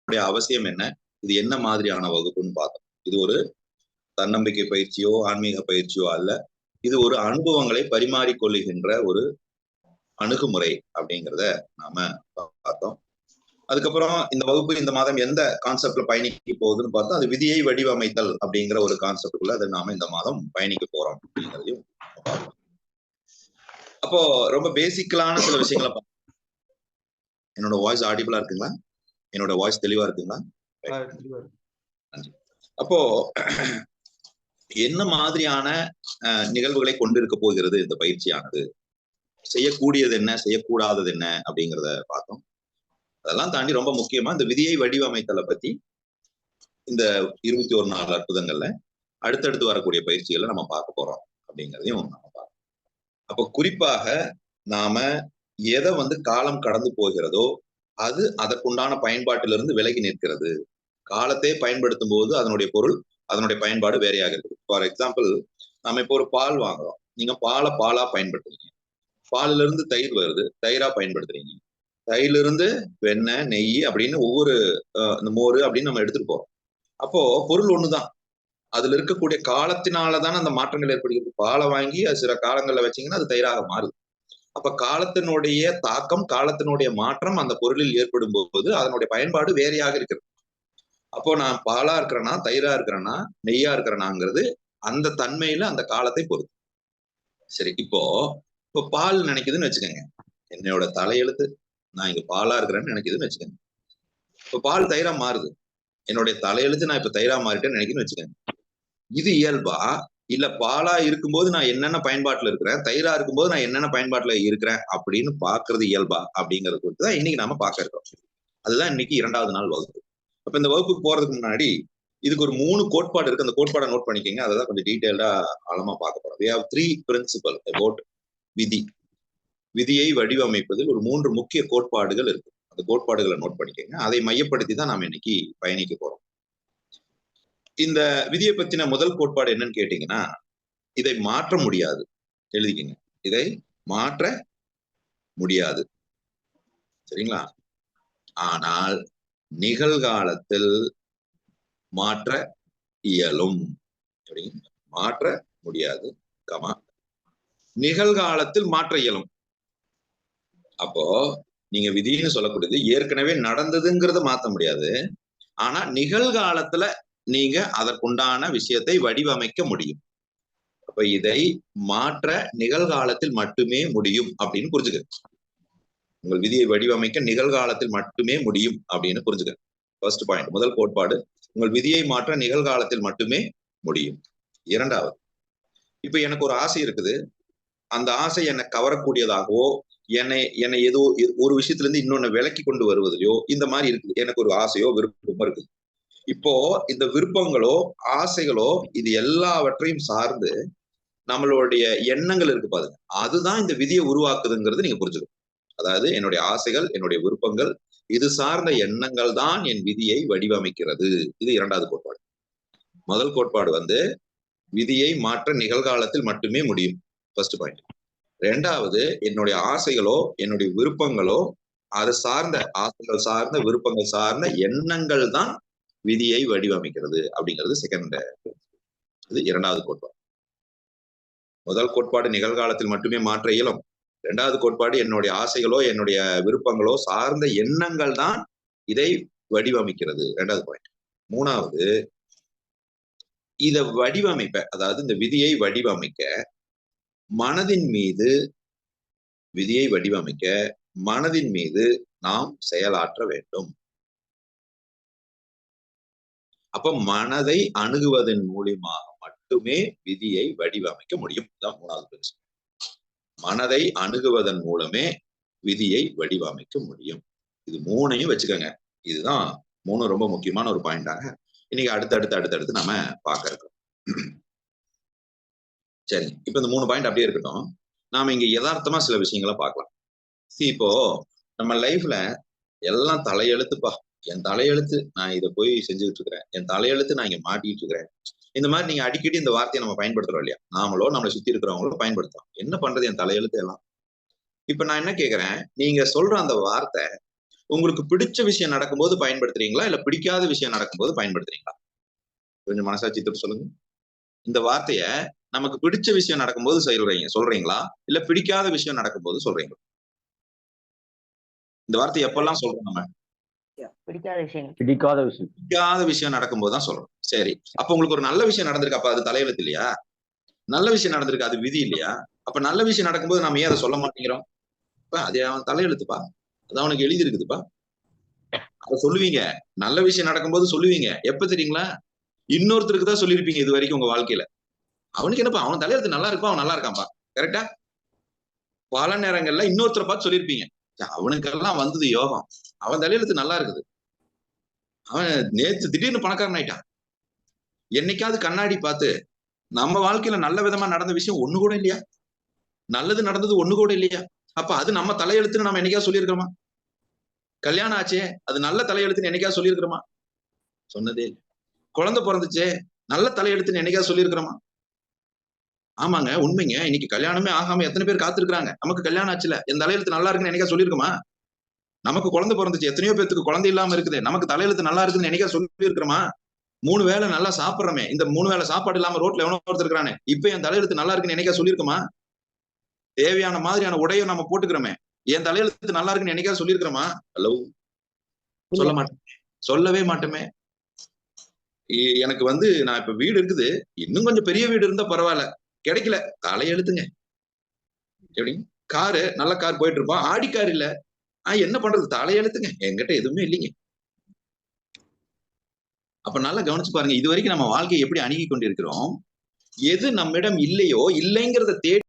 அவசியம் என்ன, இது என்ன மாதிரியான வகுப்புன்னு பார்த்தோம். இது ஒரு தன்னம்பிக்கை பயிற்சியோ ஆன்மீக பயிற்சியோ அல்ல, இது ஒரு அனுபவங்களை பரிமாறிக்கொள்ளுகின்ற ஒரு அணுகுமுறை அப்படிங்கிறத நாம பார்த்தோம். அதுக்கப்புறம் இந்த வகுப்பு இந்த மாதம் எந்த கான்செப்ட்ல பயணிக்க போகுதுன்னு பார்த்தா, அது விதியை வடிவமைத்தல் அப்படிங்கிற ஒரு கான்செப்டுக்குள்ள அதை நாம இந்த மாதம் பயணிக்க போறோம் அப்படிங்கிறதையும் பார்த்தோம். அப்போ ரொம்ப பேசிக்கலான சில விஷயங்களை என்னோட வாய்ஸ் ஆடிபிளா இருக்குங்களா? என்னோட வாய்ஸ் தெளிவா இருக்குங்களா? அப்போ என்ன மாதிரியான நிகழ்வுகளை கொண்டிருக்க போகிறது இந்த பயிற்சியானது, செய்யக்கூடியது என்ன, செய்யக்கூடாதது என்ன அப்படிங்கிறத பார்த்தோம். அதெல்லாம் தாண்டி ரொம்ப முக்கியமா இந்த விதியை வடிவமைத்தலை பத்தி இந்த 21 நாள் அற்புதங்கள்ல அடுத்தடுத்து வரக்கூடிய பயிற்சிகளை நம்ம பார்க்க போறோம் அப்படிங்கிறதையும் நம்ம பார்க்கணும். அப்போ குறிப்பாக நாம எதை காலம் கடந்து போகிறதோ அது அதற்குண்டான பயன்பாட்டிலிருந்து விலகி நிற்கிறது. காலத்தை பயன்படுத்தும் போது அதனுடைய பொருள், அதனுடைய பயன்பாடு வேறையாக இருக்குது. ஃபார் எக்ஸாம்பிள், நம்ம இப்போ ஒரு பால் வாங்குறோம். நீங்க பாலா பயன்படுத்துறீங்க. பாலில இருந்து தயிர் வருது, தயிரா பயன்படுத்துறீங்க. தயிரிலிருந்து வெண்ணெய், நெய் அப்படின்னு ஒவ்வொரு இந்த மோர் அப்படின்னு நம்ம எடுத்துட்டு போறோம். அப்போ பொருள் ஒண்ணுதான். அதுல இருக்கக்கூடிய காலத்தினாலதானே அந்த மாற்றங்கள் ஏற்படுகிறது. பாலை வாங்கி அது சில காலங்கள்ல வச்சீங்கன்னா அது தயிராக மாறுது. அப்ப காலத்தினுடைய தாக்கம், காலத்தினுடைய மாற்றம் அந்த பொருளில் ஏற்படும் போது அதனுடைய பயன்பாடு வேறையாக இருக்கிறது. அப்போ நான் பாலா இருக்கிறேன்னா, தயிரா இருக்கிறேன்னா, நெய்யா இருக்கிறேனாங்கிறது அந்த தன்மையில அந்த காலத்தை பொறுத்து. சரி, இப்போ பால் நினைக்குதுன்னு வச்சுக்கோங்க. என்னோட தலையெழுத்து நான் இங்க பாலா இருக்கிறேன்னு நினைக்குதுன்னு வச்சுக்கோங்க. இப்போ பால் தயிரா மாறுது. என்னுடைய தலையெழுத்து நான் இப்ப தயிரா மாறிட்டேன்னு நினைக்குதுன்னு வச்சுக்கோங்க. இது இயல்பா, இல்ல பாலா இருக்கும்போது நான் என்னென்ன பயன்பாட்டுல இருக்கிறேன், தயிரா இருக்கும்போது நான் என்னென்ன பயன்பாட்டுல இருக்கிறேன் அப்படின்னு பாக்குறது இயல்பா அப்படிங்கறது குறித்து தான் இன்னைக்கு நாம பார்க்க இருக்கோம். அதுதான் இன்னைக்கு 2வது நாள் வகுப்பு. அப்ப இந்த வகுப்புக்கு போறதுக்கு முன்னாடி இதுக்கு ஒரு 3 கோட்பாடு இருக்கு. அந்த கோட்பாடை நோட் பண்ணிக்கோங்க. அததான் கொஞ்சம் டீடைல்டா ஆழமா பார்க்க போறோம். We have 3 principles about விதி. விதியை வடிவமைப்பதில் ஒரு 3 முக்கிய கோட்பாடுகள் இருக்கு. அந்த கோட்பாடுகளை நோட் பண்ணிக்கோங்க. அதை மையப்படுத்தி தான் நாம இன்னைக்கு பயணிக்க போறோம். இந்த விதியை பத்தின முதல் கோட்பாடு என்னன்னு கேட்டீங்கன்னா, இதை மாற்ற முடியாது. எழுதிக்கங்க. இதை மாற்ற முடியாது. சரிங்களா? ஆனால் நிகழ்காலத்தில் மாற்ற இயலும். மாற்ற முடியாது, நிகழ்காலத்தில் மாற்ற இயலும். அப்போ நீங்க விதின்னு சொல்லக்கூடியது ஏற்கனவே நடந்ததுங்கிறத மாற்ற முடியாது. ஆனா நிகழ்காலத்துல நீங்க அதற்குண்டான விஷயத்தை வடிவமைக்க முடியும். அப்ப இதை மாற்ற நிகழ்காலத்தில் மட்டுமே முடியும் அப்படின்னு புரிஞ்சுக்க. உங்கள் விதியை வடிவமைக்க நிகழ்காலத்தில் மட்டுமே முடியும் அப்படின்னு புரிஞ்சுக்க. ஃபர்ஸ்ட் பாயிண்ட், முதல் கோட்பாடு, உங்கள் விதியை மாற்ற நிகழ்காலத்தில் மட்டுமே முடியும். 2வது, இப்ப எனக்கு ஒரு ஆசை இருக்குது. அந்த ஆசை என்னை கவரக்கூடியதாகவோ, என்னை ஏதோ ஒரு விஷயத்துல இருந்து இன்னொன்னு விலக்கி கொண்டு வருவதையோ இந்த மாதிரி இருக்குது. எனக்கு ஒரு ஆசையோ விருப்பமோ இருக்குது. இப்போ இந்த விருப்பங்களோ ஆசைகளோ இது எல்லாவற்றையும் சார்ந்து நம்மளுடைய எண்ணங்கள் இருக்கு பாருங்க, அதுதான் இந்த விதியை உருவாக்குதுங்கிறது நீங்க புரிஞ்சுக்கணும். அதாவது என்னுடைய ஆசைகள், என்னுடைய விருப்பங்கள், இது சார்ந்த எண்ணங்கள் தான் என் விதியை வடிவமைக்கிறது. இது 2வது கோட்பாடு. முதல் கோட்பாடு விதியை மாற்ற நிகழ்காலத்தில் மட்டுமே முடியும். First point. 2வது, என்னுடைய ஆசைகளோ என்னுடைய விருப்பங்களோ அது சார்ந்த ஆசைகள் சார்ந்த விருப்பங்கள் சார்ந்த எண்ணங்கள் தான் விதியை வடிவமைக்கிறது அப்படிங்கிறது செகண்ட். இது 2வது கோட்பாடு. முதல் கோட்பாடு நிகழ்காலத்தில் மட்டுமே மாற்ற இயலும். 2வது கோட்பாடு என்னுடைய ஆசைகளோ என்னுடைய விருப்பங்களோ சார்ந்த எண்ணங்கள் தான் இதை வடிவமைக்கிறது. 2வது பாயிண்ட். 3வது, இத வடிவமைப்ப, அதாவது இந்த விதியை வடிவமைக்க மனதின் மீது, விதியை வடிவமைக்க மனதின் மீது நாம் செயலாற்ற வேண்டும். அப்ப மனதை அணுகுவதன் மூலியமாக மட்டுமே விதியை வடிவமைக்க முடியும். 3வது பிரின்சிபல். மனதை அணுகுவதன் மூலமே விதியை வடிவமைக்க முடியும். இது 3ஐயும் வச்சுக்கோங்க. இதுதான் 3 ரொம்ப முக்கியமான ஒரு பாயிண்டாக இன்னைக்கு அடுத்தடுத்து நாம பார்க்க இருக்கோம். சரி, இப்ப இந்த 3 பாயிண்ட் அப்படியே இருக்கட்டும். நாம இங்க யதார்த்தமா சில விஷயங்களை பார்க்கலாம். இப்போ நம்ம லைஃப்ல எல்லாம் தலையெழுத்துப்பா, என் தலையெழுத்து நான் இதை போய் செஞ்சுக்கிட்டு இருக்கிறேன், என் தலையெழுத்து நான் இங்க மாட்டிட்டு இருக்கிறேன். இந்த மாதிரி நீங்க அடிக்கடி இந்த வார்த்தையை நம்ம பயன்படுத்துறோம் இல்லையா? நாமளோ நம்மளை சுத்தி இருக்கிறவங்களோ பயன்படுத்துறோம். என்ன பண்றது என் தலையெழுத்து எல்லாம்? இப்ப நான் என்ன கேக்குறேன், நீங்க சொல்ற அந்த வார்த்தை உங்களுக்கு பிடிச்ச விஷயம் நடக்கும்போது பயன்படுத்துறீங்களா இல்ல பிடிக்காத விஷயம் நடக்கும்போது பயன்படுத்துறீங்களா? கொஞ்சம் மனசாட்சி தொட்டு சொல்லுங்க. இந்த வார்த்தைய நமக்கு பிடிச்ச விஷயம் நடக்கும்போது சொல்றீங்களா இல்ல பிடிக்காத விஷயம் நடக்கும்போது சொல்றீங்களா? இந்த வார்த்தை எப்பெல்லாம் சொல்றோம் நம்ம? பிடிக்காத விஷயம். பிடிக்காத விஷயம் நடக்கும்போது தான் சொல்றோம். சரி. அப்ப உங்களுக்கு ஒரு நல்ல விஷயம் நடந்திருக்கு. அப்ப அது தலையெழுத்து இல்லையா? நல்ல விஷயம் நடந்திருக்கு. அது விதி இல்லையா? அப்ப நல்ல விஷயம் நடக்கும்போது நம்ம ஏன் அதை சொல்ல மாட்டேங்கிறோம்? அது அவன் தலையெழுத்துப்பா. அது அவனுக்கு எழுதி இருக்குதுப்பா. அத சொல்லுவீங்க. நல்ல விஷயம் நடக்கும்போது சொல்லுவீங்க. எப்ப தெரியுங்களா? இன்னொருத்தருக்கு தான் சொல்லியிருப்பீங்க இது வரைக்கும் உங்க வாழ்க்கையில. அவனுக்கு என்னப்பா அவன் தலையெழுத்து நல்லா இருப்பா, அவன் நல்லா இருக்கான்ப்பா. கரெக்ட்டா? பல நேரங்கள்ல இன்னொருத்தர பார்த்து சொல்லியிருப்பீங்க. அவனுக்கெல்லாம் வந்தது யோகம். அவன் தலையெழுத்து நல்லா இருக்குது. அவன் நேத்து திடீர்னு பணக்காரன் ஆயிட்டான். என்னைக்காவது கண்ணாடி பார்த்து நம்ம வாழ்க்கையில நல்ல விதமா நடந்த விஷயம் ஒண்ணு கூட இல்லையா? நல்லது நடந்தது ஒண்ணு கூட இல்லையா? அப்ப அது நம்ம தலையெழுத்துன்னு நம்ம என்னைக்காவது சொல்லியிருக்கிறோமா? கல்யாணம் ஆச்சே, அது நல்ல தலையெழுத்துன்னு என்னைக்காவது சொல்லியிருக்கிறோமா? சொன்னதே இல்ல. குழந்தை பொறந்துச்சே, நல்ல தலையெழுத்துன்னு என்னைக்காவது சொல்லியிருக்கிறோமா? ஆமாங்க, உண்மைங்க. இன்னைக்கு கல்யாணமே ஆகாம எத்தன பேர் காத்திருக்காங்க. நமக்கு கல்யாணம் ஆச்சுல, என் தலையெழுத்து நல்லா இருக்குன்னு என்னைக்காவது சொல்லியிருக்கோமா? நமக்கு குழந்தை பொறந்துச்சு. எத்தனையோ பேத்துக்கு குழந்தை இல்லாம இருக்குது. நமக்கு தலையெழுத்து நல்லா இருக்குன்னு என்னைக்காவது சொல்லியிருக்கிறோமா? 3 வேளை நல்லா சாப்பிடுறோமே. இந்த 3 வேளை சாப்பாடு இல்லாம ரோட்ல எவனோ ஒருத்தன் இருக்கிறானே. இப்ப என் தலையெழுத்து நல்லா இருக்குன்னு என்னைக்காவது சொல்லியிருக்கோமா? தேவையான மாதிரியான உடைய நம்ம போட்டுக்கிறோமே. என் தலையெழுத்து நல்லா இருக்குன்னு என்னைக்காவது சொல்லியிருக்கிறோமா? ஹலோ. சொல்ல மாட்டோம். சொல்லவே மாட்டோமே. எனக்கு நான் இப்ப வீடு இருக்குது. இன்னும் கொஞ்சம் பெரிய வீடு இருந்தா பரவாயில்ல. கிடைக்கல. தலையெழுத்துங்க. எப்படி? காரு நல்ல கார் போயிட்டு இருப்போம். ஆடி கார் இல்ல. என்ன பண்றது? தலையெழுத்துங்க. என்கிட்ட எதுவுமே இல்லைங்க. அப்ப நல்லா கவனிச்சு பாருங்க. இதுவரைக்கும் நம்ம வாழ்க்கையை எப்படி அணுகி கொண்டிருக்கிறோம்? எது நம்மிடம் இல்லையோ இல்லைங்கிறத தேடி